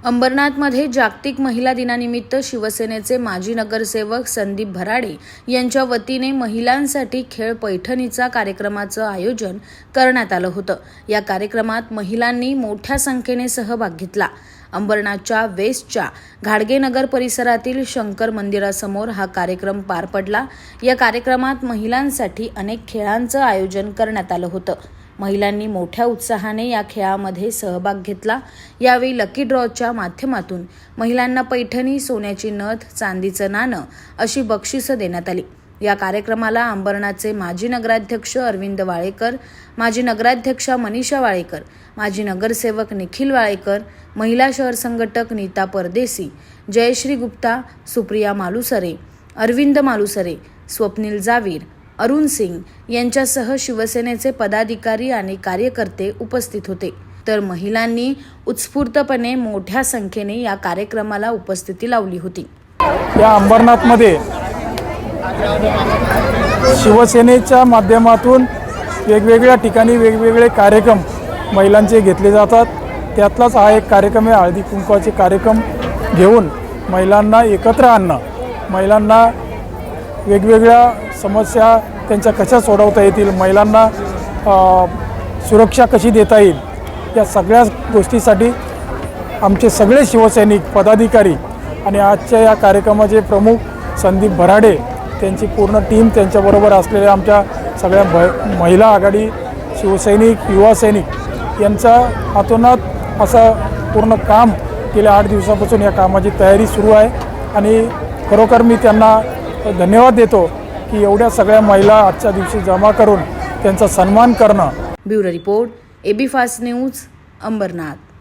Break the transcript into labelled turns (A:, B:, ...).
A: अंबरनाथमध्ये जागतिक महिला दिनानिमित्त शिवसेनेचे माजी नगरसेवक संदीप भराडे यांच्या वतीने महिलांसाठी खेळ पैठणीचा कार्यक्रमाचं आयोजन करण्यात आलं होतं। या कार्यक्रमात महिलांनी मोठ्या संख्येने सहभाग घेतला। अंबरनाथच्या वेस्टच्या घाडगेनगर परिसरातील शंकर मंदिरासमोर हा कार्यक्रम पार पडला। या कार्यक्रमात महिलांसाठी अनेक खेळांचं आयोजन करण्यात आलं होतं। महिलांनी मोठ्या उत्साहाने या खेळामध्ये सहभाग घेतला। यावेळी लकी ड्रॉच्या माध्यमातून महिलांना पैठणी, सोन्याची नथ, चांदीचं नाणं अशी बक्षिसं देण्यात आली। या कार्यक्रमाला अंबरनाथचे माजी नगराध्यक्ष अरविंद वाळेकर, माजी नगराध्यक्षा मनीषा वाळेकर, माजी नगरसेवक निखिल वाळेकर, महिला शहर संघटक नीता परदेसी, जयश्री गुप्ता, सुप्रिया मालुसरे, अरविंद मालुसरे, स्वप्नील जावीर, अरुण सिंग यांच्यासह शिवसेनेचे पदाधिकारी आणि कार्यकर्ते उपस्थित होते। तर महिलांनी उत्स्फूर्तपणे मोठ्या संख्येने या कार्यक्रमाला उपस्थिती लावली होती।
B: या अंबरनाथमध्ये शिवसेनेच्या माध्यमातून वेगवेगळ्या ठिकाणी वेगवेगळे कार्यक्रम महिलांचे घेतले जातात। त्यातलाच हा एक कार्यक्रम आहे, हळदी कुंकवाचे कार्यक्रम घेऊन महिलांना एकत्र आणणं, महिलांना वेगवेगळ्या समस्या त्यांच्या कशा सोडवता येतील, महिलांना सुरक्षा कशी देता येईल, या सगळ्या गोष्टीसाठी आमचे सगळे शिवसैनिक पदाधिकारी आणि आजच्या या कार्यक्रमाचे प्रमुख संदीप भराडे, त्यांची पूर्ण टीम, त्यांच्याबरोबर असलेल्या आमच्या सगळ्या महिला आघाडी, शिवसैनिक, युवा सैनिक यांचा हातोहात असं पूर्ण काम गेल्या 8 दिवसापासून या कामाची तयारी सुरू आहे। आणि खरोखर मी त्यांना धन्यवाद देतो की एवढ्या सगळ्या महिला आजच्या दिवशी जमा करून त्यांचा सन्मान करणं।
A: Bureau report, AB fast news, Ambernath.